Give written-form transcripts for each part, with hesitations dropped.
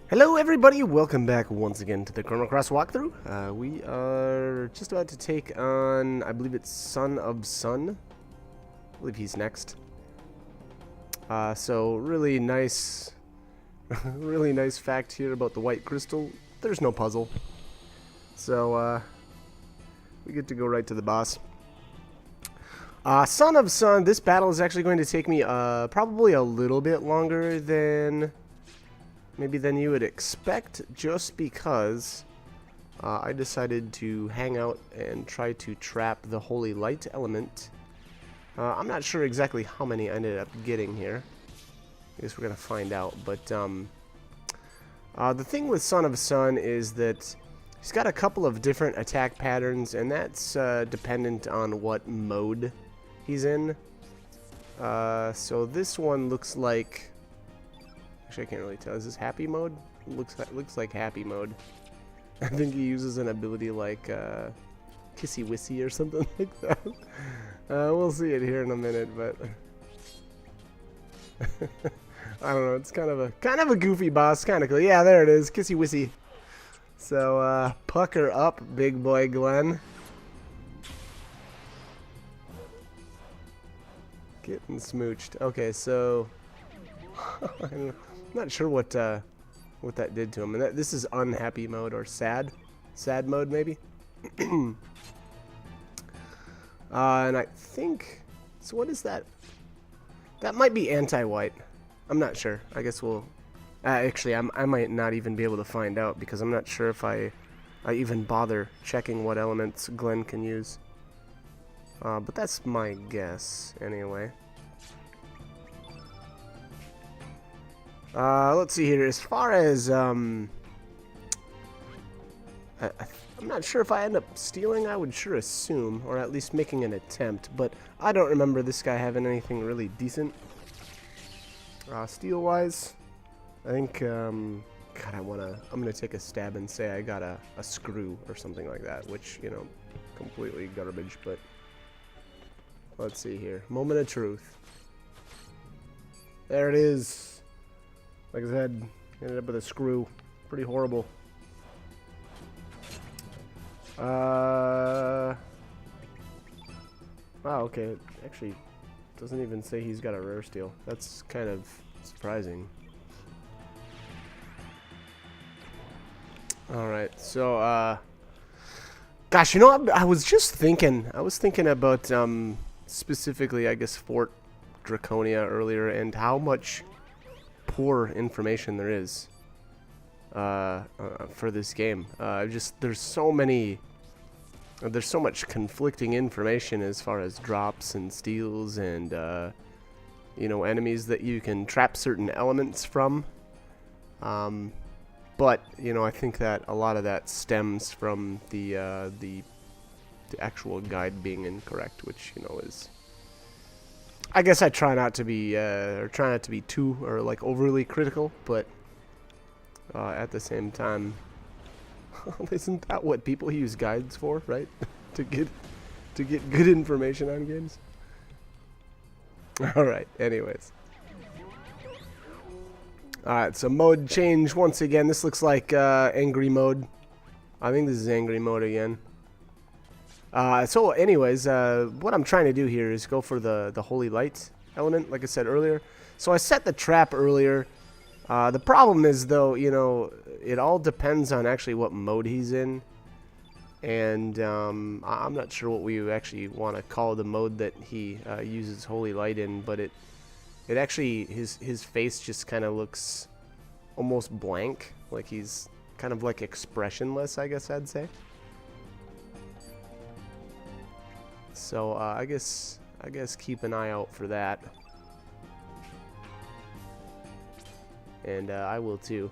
Hello everybody, welcome back once again to the Chrono Cross walkthrough. We are just about to take on, I believe it's Son of Sun. I believe he's next. So really nice, really nice fact here about the white crystal. There's no puzzle. So we get to go right to the boss. Son of Sun, this battle is actually going to take me probably a little bit longer than you would expect, just because I decided to hang out and try to trap the holy light element. I'm not sure exactly how many I ended up getting here. I guess we're gonna find out. But the thing with Son of Sun is that he's got a couple of different attack patterns, and that's dependent on what mode he's in. So this one looks like, actually I can't really tell. Is this happy mode? Looks like happy mode. I think he uses an ability like Kissy Wissy or something like that. We'll see it here in a minute, but I don't know. It's kind of a goofy boss, kind of cool. Yeah, there it is, Kissy Wissy. So pucker up, big boy Glenn. Getting smooched. Okay, so I'm not sure what that did to him. And this is unhappy mode or sad mode maybe. And I think, so what is that? That might be anti-white. I'm not sure. I guess we'll actually I might not even be able to find out, because I'm not sure if I even bother checking what elements Glenn can use. But that's my guess anyway. Let's see here. As far as I'm not sure if I end up stealing. I would sure assume, or at least making an attempt. But I don't remember this guy having anything really decent. Steal-wise, I think. God, I'm gonna take a stab and say I got a screw or something like that, which, you know, completely garbage. But let's see here. Moment of truth. There it is. Like I said, ended up with a screw. Pretty horrible. Wow, okay. It actually doesn't even say he's got a rare steal. That's kind of surprising. Alright, so, gosh, you know, I was just thinking, about, specifically, I guess, Fort Draconia earlier, and how much poor information there is for this game. There's so much conflicting information as far as drops and steals and you know, enemies that you can trap certain elements from. But you know, I think that a lot of that stems from the actual guide being incorrect, which, you know, is, I guess I try not to be too, or like, overly critical, but at the same time, isn't that what people use guides for, right? to get good information on games. All right. Anyways. All right. So mode change once again. This looks like angry mode. I think this is angry mode again. So anyways, what I'm trying to do here is go for the holy light element, like I said earlier. So I set the trap earlier. The problem is, though, you know, it all depends on actually what mode he's in. And I'm not sure what we actually want to call the mode that he uses holy light in, but it actually, his face just kind of looks almost blank, like he's kind of like expressionless, I guess I'd say. So I guess keep an eye out for that, and I will too.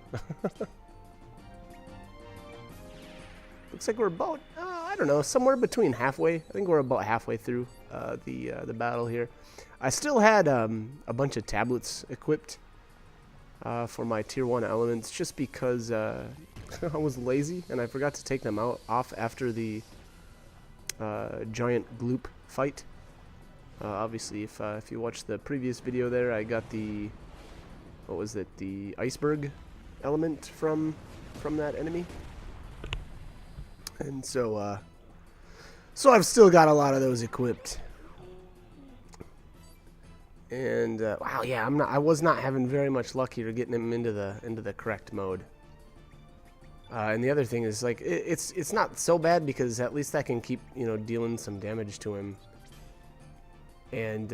Looks like we're about I don't know, somewhere between halfway. I think we're about halfway through the battle here. I still had a bunch of tablets equipped for my tier 1 elements, just because I was lazy and I forgot to take them off after the giant gloop fight. Obviously, if you watched the previous video there, I got the, what was it, the iceberg element from that enemy. And so so I've still got a lot of those equipped. And wow, yeah, I was not having very much luck here getting him into the correct mode. And the other thing is, like, it's not so bad because at least I can keep, you know, dealing some damage to him. And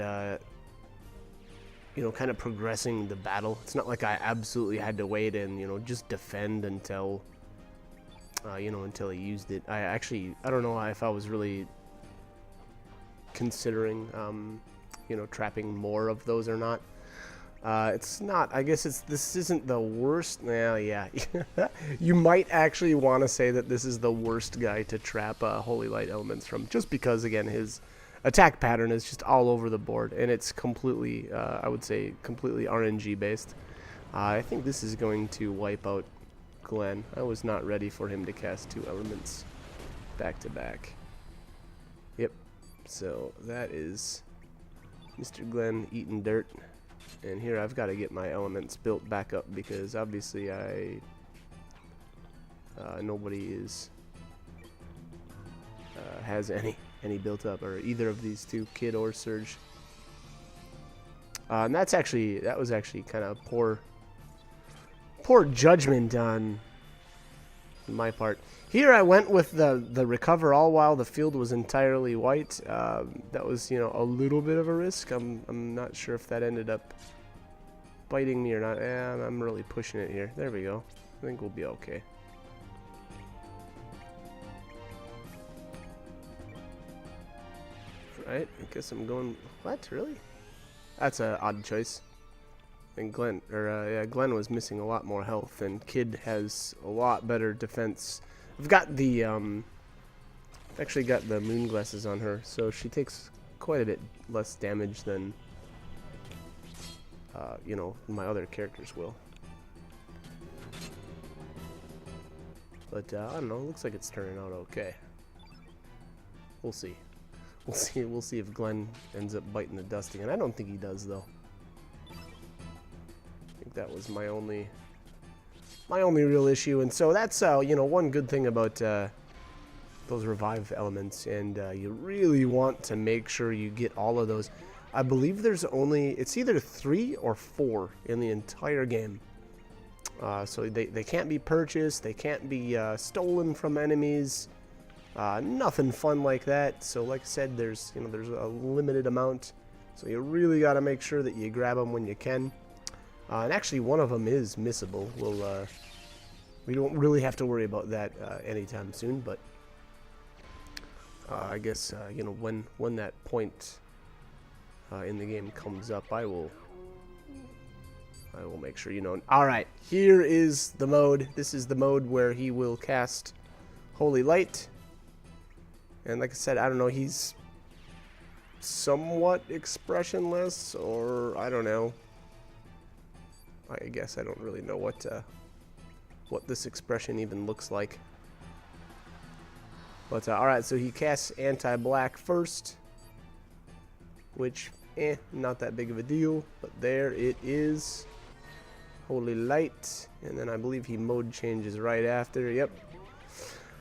you know, kind of progressing the battle. It's not like I absolutely had to wait and, you know, just defend until you know, until he used it. I don't know if I was really considering you know, trapping more of those or not. It's not. I guess this isn't the worst. Well, yeah. You might actually want to say that this is the worst guy to trap Holy Light elements from, just because, again, his attack pattern is just all over the board, and it's completely, I would say, completely RNG based. I think this is going to wipe out Glenn. I was not ready for him to cast 2 elements back to back. Yep. So that is Mr. Glenn eating dirt. And here I've got to get my elements built back up because obviously nobody has any built up, or either of these two, Kid or Surge. And that was actually kind of poor judgment on my part. Here I went with the recover all while the field was entirely white. That was, you know, a little bit of a risk. I'm not sure if that ended up biting me or not. I'm really pushing it here. There we go. I think we'll be okay. Right? I guess I'm going. What? Really? That's an odd choice. And Glenn was missing a lot more health, and Kid has a lot better defense. I've got the actually got the moon glasses on her, so she takes quite a bit less damage than you know, my other characters will. But I don't know. Looks like it's turning out okay. We'll see. We'll see if Glenn ends up biting the dust again. I don't think he does, though. I think that was my only real issue. And so that's you know, one good thing about those revive elements, and you really want to make sure you get all of those. I believe it's either 3 or 4 in the entire game. So they can't be purchased, they can't be stolen from enemies. Nothing fun like that. So like I said, there's a limited amount. So you really got to make sure that you grab them when you can. And actually, one of them is missable. We don't really have to worry about that anytime soon. But I guess you know, when that point in the game comes up, I will make sure you know. All right, here is the mode. This is the mode where he will cast Holy Light. And like I said, I don't know, he's somewhat expressionless, or I don't know. I guess I don't really know what this expression even looks like. But alright, so he casts anti-black first, which, not that big of a deal. But there it is. Holy Light. And then I believe he mode changes right after. Yep.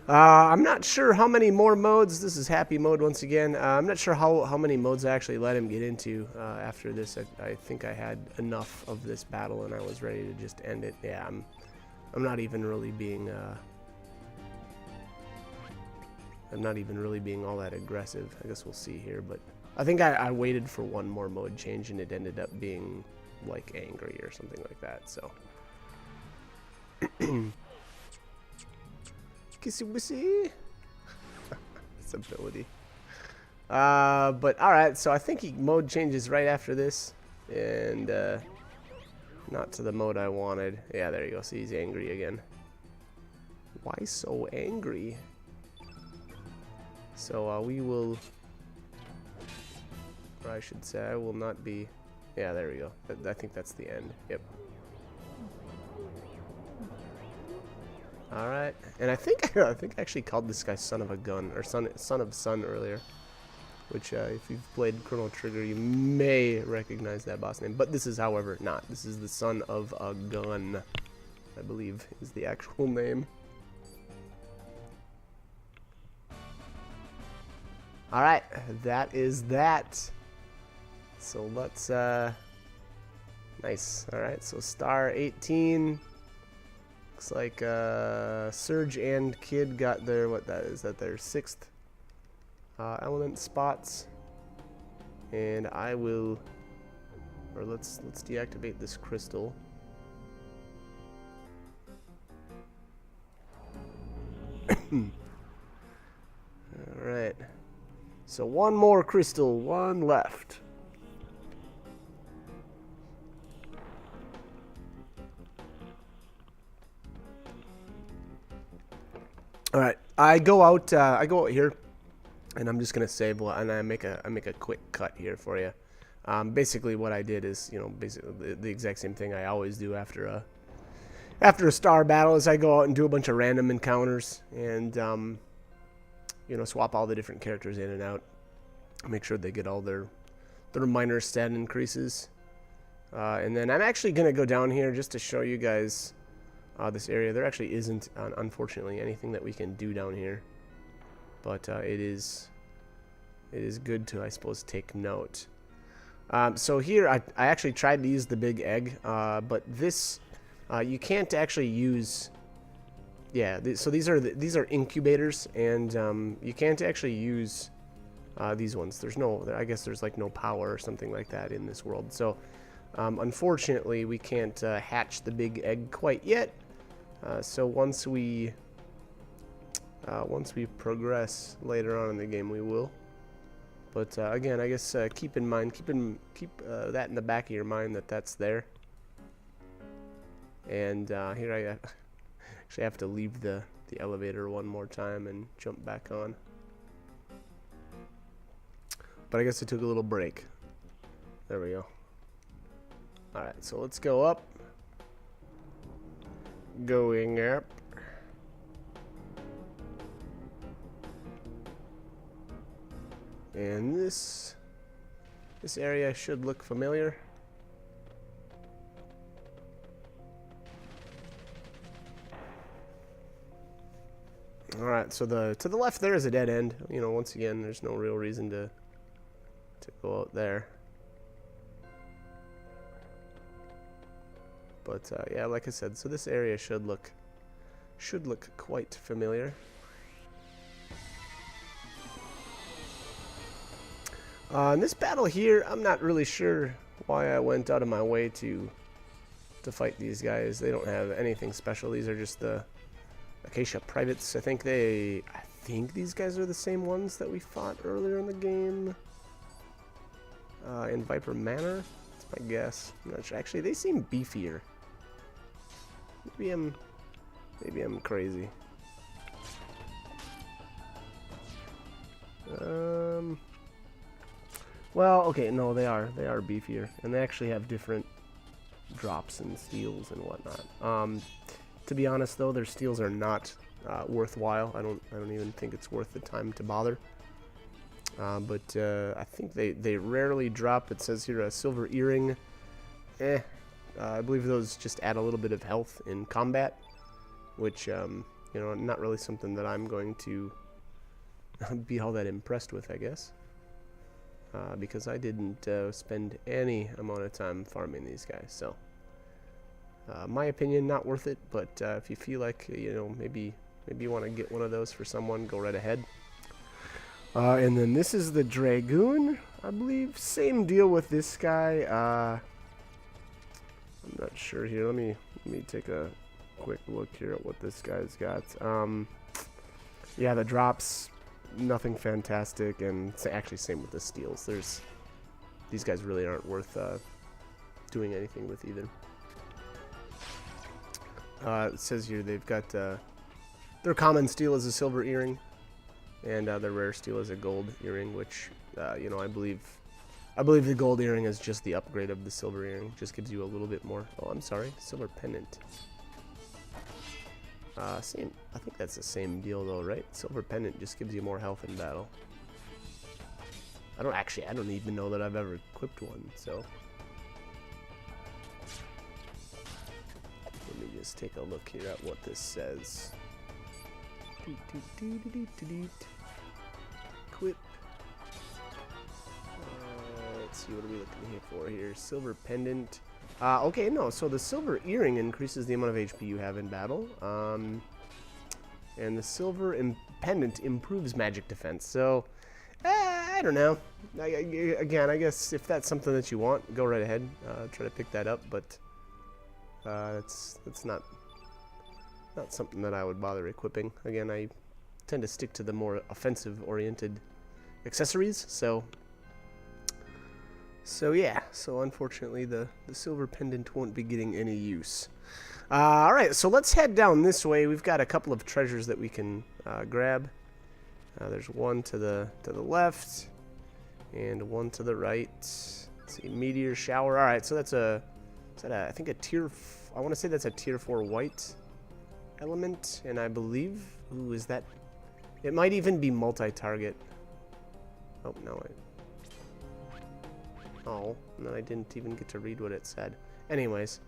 I'm not sure how many more modes. This is happy mode once again. I'm not sure how many modes I actually let him get into after this. I think I had enough of this battle and I was ready to just end it. Yeah, I'm not even really being all that aggressive. I guess we'll see here, but I think I waited for one more mode change and it ended up being like angry or something like that. So. Kissy wissy. This ability. But alright, so I think he mode changes right after this. And not to the mode I wanted. Yeah, there you go. See, he's angry again. Why so angry? So we will, or I should say, I will not be. Yeah, there we go. I think that's the end. Yep. All right, and I think I actually called this guy Son of a Gun, or Son of Sun earlier, which if you've played Chrono Trigger, you may recognize that boss name. But this is, however, not. This is the Son of a Gun. I believe is the actual name. Alright, that is that. So let's, nice. Alright, so star 18. Looks like Surge and Kid got their, what that is, that their 6th element spots. And I will, or let's deactivate this crystal. Alright. So one more crystal, one left. All right, I go out here, and I'm just gonna save, and I make a quick cut here for you. Basically, what I did is, you know, basically the exact same thing I always do after a star battle is I go out and do a bunch of random encounters and you know, swap all the different characters in and out, make sure they get all their minor stat increases, and then I'm actually gonna go down here just to show you guys. This area, there actually isn't, unfortunately, anything that we can do down here, but it is good to, I suppose, take note. So here, I actually tried to use the big egg, but this you can't actually use. Yeah, so these are incubators, and you can't actually use these ones. There's no, I guess there's like no power or something like that in this world. So unfortunately, we can't hatch the big egg quite yet. So once we progress later on in the game, we will. But again, I guess keep in mind, keep that in the back of your mind that that's there. And here I actually have to leave the elevator one more time and jump back on. But I guess I took a little break. There we go. All right, so let's go up. Going up. And this area should look familiar. All right, so to the left there is a dead end. You know, once again, there's no real reason to go out there. But yeah, like I said, so this area should look quite familiar. In this battle here, I'm not really sure why I went out of my way to fight these guys. They don't have anything special. These are just the Acacia Privates. I think these guys are the same ones that we fought earlier in the game. In Viper Manor, that's my guess. I'm not sure. Actually, they seem beefier. Maybe I'm crazy. Well, okay, no, they are beefier, and they actually have different drops and steals and whatnot. To be honest, though, their steals are not worthwhile. I don't even think it's worth the time to bother. But I think they rarely drop. It says here a silver earring. I believe those just add a little bit of health in combat, which you know, not really something that I'm going to be all that impressed with, I guess, because I didn't spend any amount of time farming these guys. So, my opinion, not worth it. But if you feel like, you know, maybe you want to get one of those for someone, go right ahead. And then this is the Dragoon, I believe. Same deal with this guy. I'm not sure here. Let me take a quick look here at what this guy's got. Yeah, the drops, nothing fantastic, and it's actually same with the steals. These guys really aren't worth doing anything with either. It says here they've got their common steal is a silver earring, and their rare steal is a gold earring, which you know, I believe the gold earring is just the upgrade of the silver earring. Just gives you a little bit more. Oh, I'm sorry, silver pendant. Same. I think that's the same deal though, right? Silver pendant just gives you more health in battle. I don't even know that I've ever equipped one. So let me just take a look here at what this says. Equip. Let's see, what are we looking here for here? Silver pendant. Okay, no, so the silver earring increases the amount of HP you have in battle. And the silver pendant improves magic defense. So, I don't know. Again, I guess if that's something that you want, go right ahead. Try to pick that up, but that's not something that I would bother equipping. Again, I tend to stick to the more offensive-oriented accessories, so yeah. So unfortunately, the silver pendant won't be getting any use. All right, so let's head down this way. We've got a couple of treasures that we can grab. There's one to the left, and one to the right. Let's see, meteor shower. All right, so that's I think a tier. I want to say that's a tier 4 white element, and I believe. Ooh, is that? It might even be multi-target. Oh no! Oh, no, I didn't even get to read what it said. Anyways,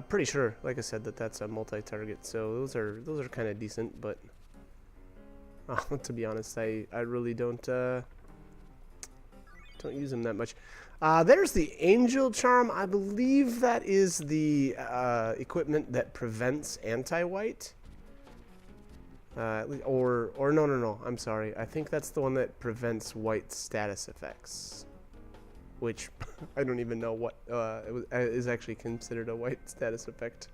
pretty sure, like I said, that's a multi-target. So those are kind of decent, but to be honest, I really don't use them that much. There's the Angel Charm. I believe that is the equipment that prevents anti-white. Or no. I'm sorry. I think that's the one that prevents white status effects, which I don't even know what is actually considered a white status effect.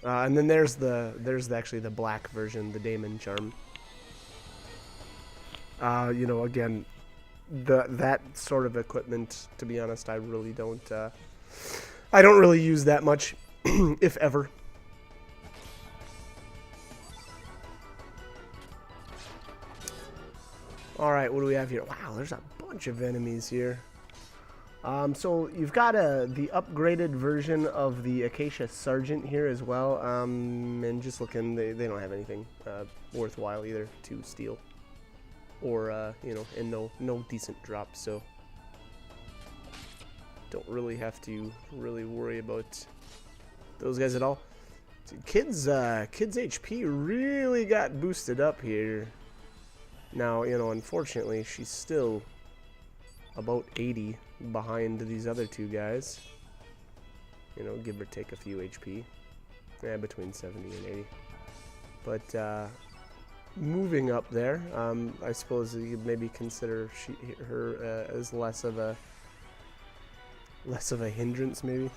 And then there's actually the black version, the Daemon Charm. You know, again, that sort of equipment, to be honest, I really don't. I don't really use that much, if ever. All right, what do we have here? Wow, there's a bunch of enemies here. So you've got the upgraded version of the Acacia Sergeant here as well. And just looking, they don't have anything worthwhile either to steal, or you know, and no decent drops. So don't really have to worry about those guys at all. Kids HP really got boosted up here. Now, you know, unfortunately, she's still about 80 behind these other two guys. You know, give or take a few HP. Yeah, between 70 and 80. But moving up there, I suppose you could maybe consider her as less of a hindrance, maybe.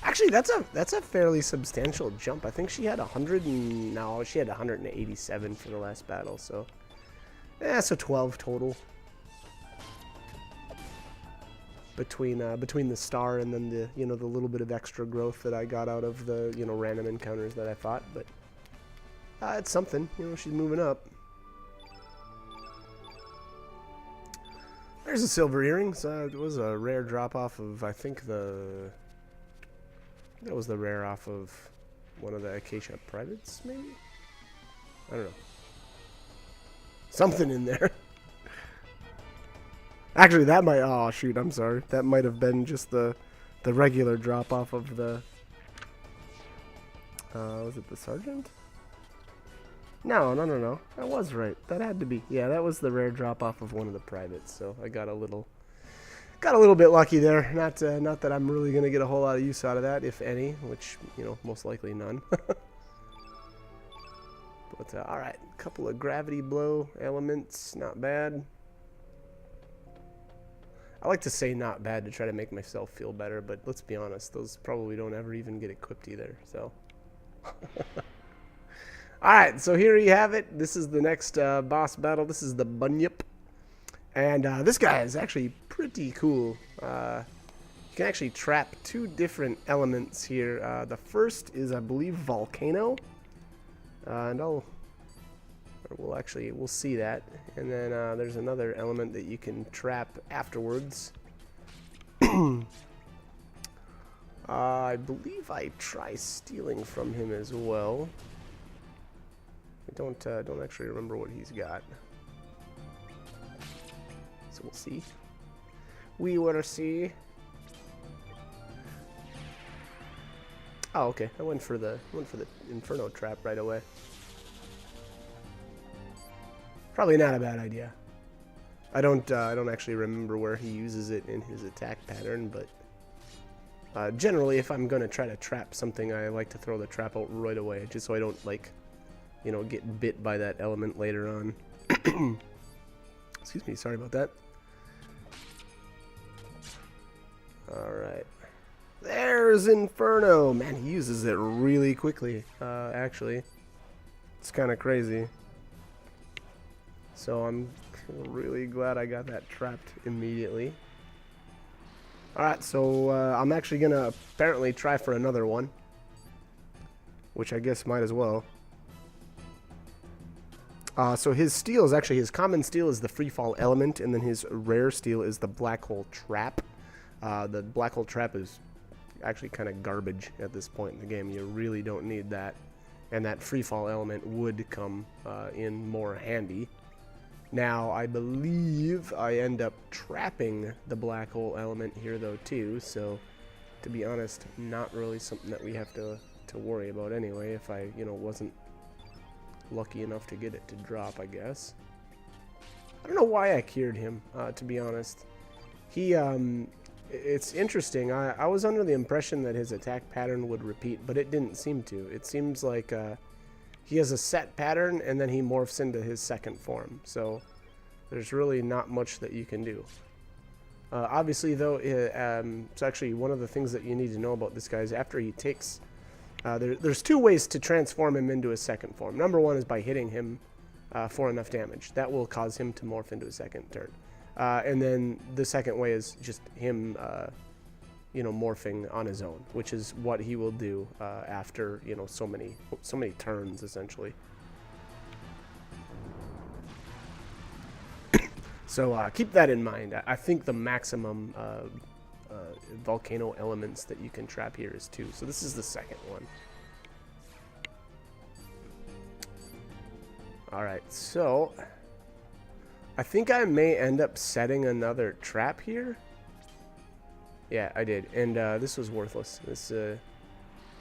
Actually, that's a fairly substantial jump. I think she had 187 for the last battle, so. Yeah, so 12 total between the star and then the the little bit of extra growth that I got out of the random encounters that I fought. But it's something. She's moving up. There's a silver earring. So it was a rare drop off of, I think that was the rare off of one of the Acacia privates, maybe. I don't know. Something in there. Actually, that might. Oh shoot! I'm sorry. That might have been just the regular drop off of the. Was it the sergeant? No. That was right. That had to be. Yeah, that was the rare drop off of one of the privates. So I got a little bit lucky there. Not that I'm really gonna get a whole lot of use out of that, if any. Which most likely none. But alright, a couple of gravity blow elements, not bad. I like to say not bad to try to make myself feel better, but let's be honest, those probably don't ever even get equipped either, so. Alright, so here you have it. This is the next boss battle. This is the Bunyip. And this guy is actually pretty cool. You can actually trap two different elements here. The first is, I believe, Volcano. And we'll see that. And then there's another element that you can trap afterwards. I believe I try stealing from him as well. I don't actually remember what he's got. So we'll see. We will see. Oh, okay. I went for the Inferno trap right away. Probably not a bad idea. I don't actually remember where he uses it in his attack pattern, but generally, if I'm gonna try to trap something, I like to throw the trap out right away, just so I don't, like, you know, get bit by that element later on. Excuse me, sorry about that. Alright. There's Inferno! Man, he uses it really quickly, actually. It's kind of crazy. So I'm really glad I got that trapped immediately. Alright, so I'm actually going to apparently try for another one. Which I guess might as well. So his steel is actually, his common steel is the freefall element, and then his rare steel is the black hole trap. The black hole trap is actually kind of garbage at this point in the game. You really don't need that. And that freefall element would come in more handy. Now, I believe I end up trapping the black hole element here, though, too. So, to be honest, not really something that we have to worry about anyway, if I, you know, wasn't lucky enough to get it to drop, I guess. I don't know why I cured him, to be honest. He, it's interesting. I was under the impression that his attack pattern would repeat, but it didn't seem to. It seems like he has a set pattern, and then he morphs into his second form. So there's really not much that you can do. Obviously, though, it's actually one of the things that you need to know about this guy is after he takes... there's two ways to transform him into a second form. Number one is by hitting him for enough damage. That will cause him to morph into a second turn. And then the second way is just him, you know, morphing on his own, which is what he will do after, you know, so many turns, essentially. So keep that in mind. I think the maximum volcano elements that you can trap here is 2. So this is the second one. Alright, so I think I may end up setting another trap here. Yeah, I did. And this was worthless. This,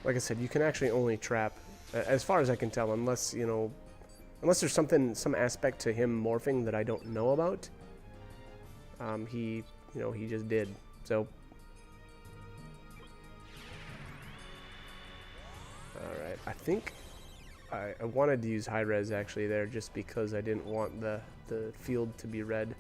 like I said, you can actually only trap, as far as I can tell, unless, you know, unless there's some aspect to him morphing that I don't know about. He, you know, he just did. So, alright, I think I wanted to use high res actually there just because I didn't want the field to be red.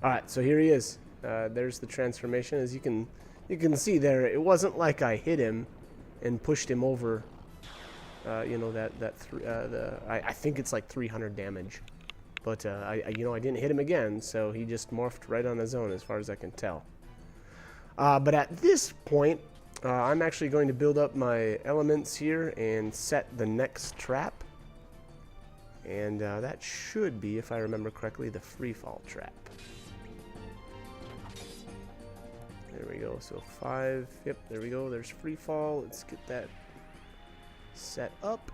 Alright, so here he is. There's the transformation. As you can see there, it wasn't like I hit him and pushed him over. You know, I think it's like 300 damage. But you know, I didn't hit him again, so he just morphed right on his own as far as I can tell. But at this point, I'm actually going to build up my elements here and set the next trap. And that should be, if I remember correctly, the freefall trap. There we go. So 5. Yep, there we go. There's freefall. Let's get that set up.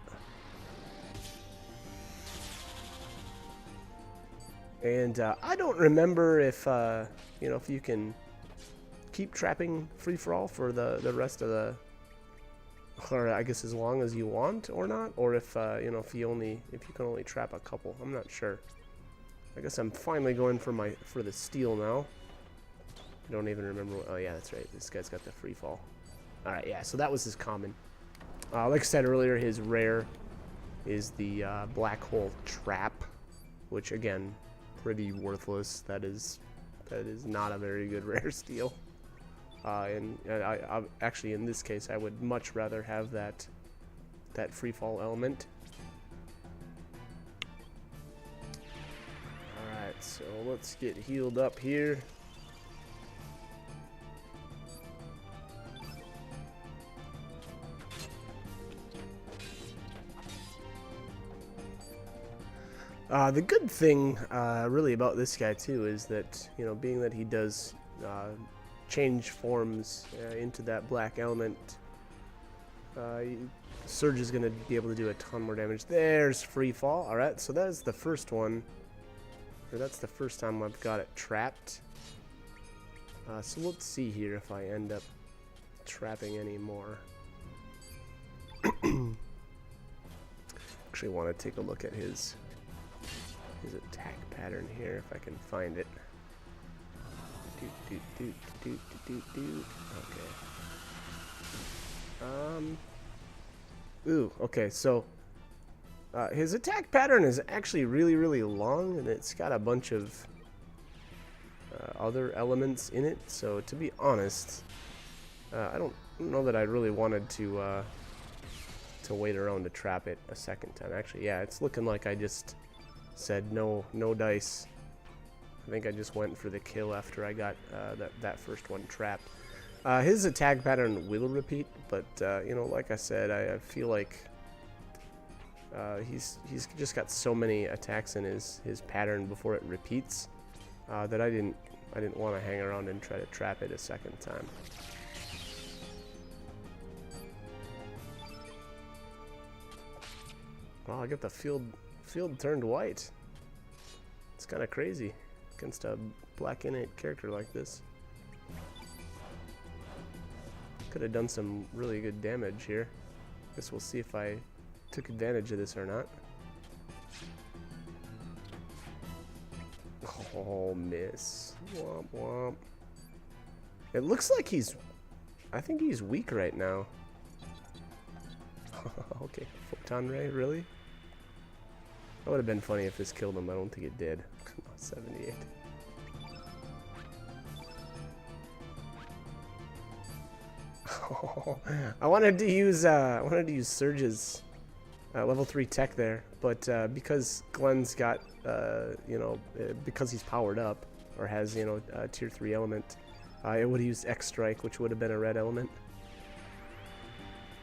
And I don't remember if you know, if you can keep trapping free-for-all for the rest of the, or I guess as long as you want or not, or if you know, if you can only trap a couple. I'm not sure. I guess I'm finally going for the steel now. I don't even remember. Oh yeah, that's right. This guy's got the free fall. All right, yeah. So that was his common. Like I said earlier, his rare is the black hole trap, which again, pretty worthless. That is not a very good rare steel. And I actually, in this case, I would much rather have that free fall element. All right, so let's get healed up here. The good thing, really, about this guy too is that, you know, being that he does change forms into that black element, Surge is going to be able to do a ton more damage. There's free fall. All right, so that's the first one. Or that's the first time I've got it trapped. So let's see here if I end up trapping any more. Actually want to take a look at his attack pattern here if I can find it. Okay. Ooh, okay, so his attack pattern is actually really long, and it's got a bunch of other elements in it. So to be honest, I don't know that I really wanted to wait around to trap it a second time. Actually, yeah, it's looking like I just said no dice. I think I just went for the kill after I got that first one trapped. His attack pattern will repeat, but you know, like I said, I feel like he's just got so many attacks in his pattern before it repeats that I didn't want to hang around and try to trap it a second time. Wow, I got the field turned white. It's kind of crazy against a black innate character like this. Could have done some really good damage here. Guess we'll see if I took advantage of this or not. Oh, miss. Womp womp. It looks like I think he's weak right now. Okay, photon ray, really? That would have been funny if this killed him. I don't think it did. 78. I wanted to use Surge's level 3 tech there, but because Glenn's got you know, because he's powered up or has, you know, tier 3 element, it would have used X Strike, which would have been a red element.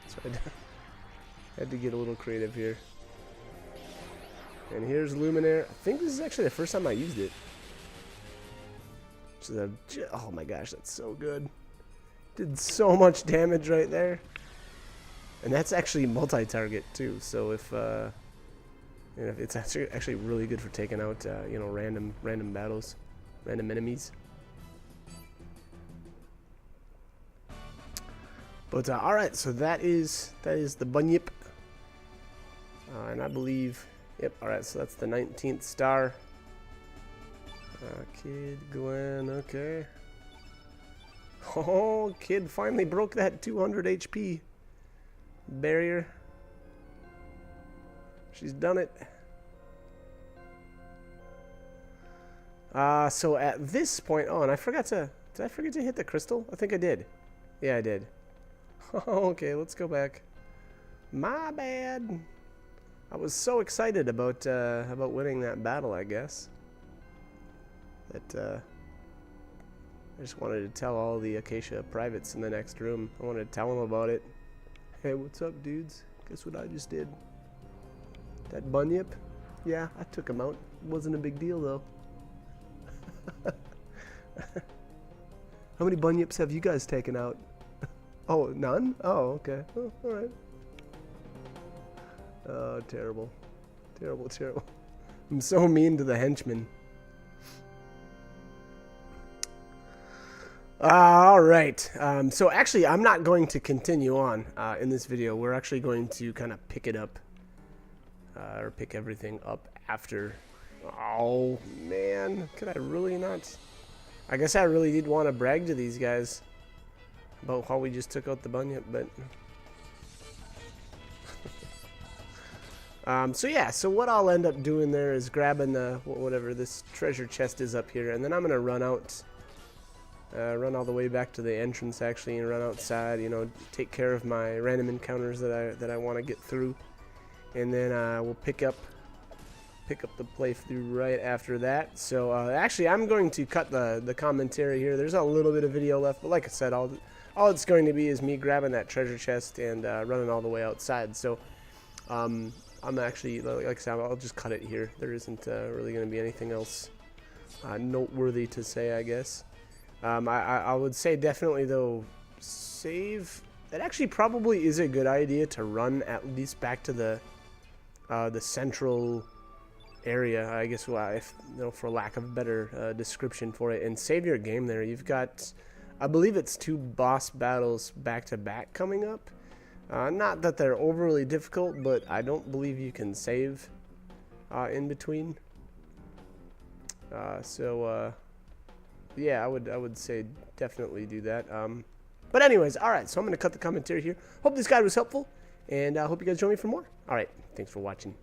So I had to get a little creative here. And here's Luminaire. I think this is actually the first time I used it. Which is oh my gosh, that's so good. Did so much damage right there. And that's actually multi-target too. So if you know, it's actually really good for taking out you know, random battles, random enemies. But all right, so that is the Bunyip, and I believe, yep. All right, so that's the 19th star. Kid Glenn, okay. Oh, Kid finally broke that 200 HP barrier. She's done it. So at this point, oh, and I forgot to, did I forget to hit the crystal? I think I did. Yeah, I did. Okay, let's go back. My bad. I was so excited about winning that battle, I guess, that I just wanted to tell all the Acacia privates in the next room. I wanted to tell them about it. Hey, what's up, dudes? Guess what I just did? That Bunyip? Yeah, I took him out. Wasn't a big deal, though. How many Bunyips have you guys taken out? Oh, none? Oh, okay. Oh, alright. Oh, terrible. Terrible, terrible. I'm so mean to the henchmen. Alright. So actually, I'm not going to continue on in this video. We're actually going to kind of pick it up. Or pick everything up after. Oh, man. Could I really not? I guess I really did want to brag to these guys about how we just took out the Bunyip, but so yeah, so what I'll end up doing there is grabbing the whatever this treasure chest is up here, and then I'm gonna run out, run all the way back to the entrance actually, and run outside, you know, take care of my random encounters that I want to get through, and then we'll pick up the playthrough right after that. So actually, I'm going to cut the commentary here. There's a little bit of video left, but like I said, all it's going to be is me grabbing that treasure chest and running all the way outside. So I'm actually, like I said, I'll just cut it here. There isn't really going to be anything else noteworthy to say, I guess. I would say definitely, though, save. It actually probably is a good idea to run at least back to the central area, I guess, well, if, you know, for lack of a better description for it, and save your game there. You've got, I believe it's 2 boss battles back to back coming up. Not that they're overly difficult, but I don't believe you can save in between. Yeah, I would say definitely do that. But anyways, all right. So I'm gonna cut the commentary here. Hope this guide was helpful, and I hope you guys join me for more. All right, thanks for watching.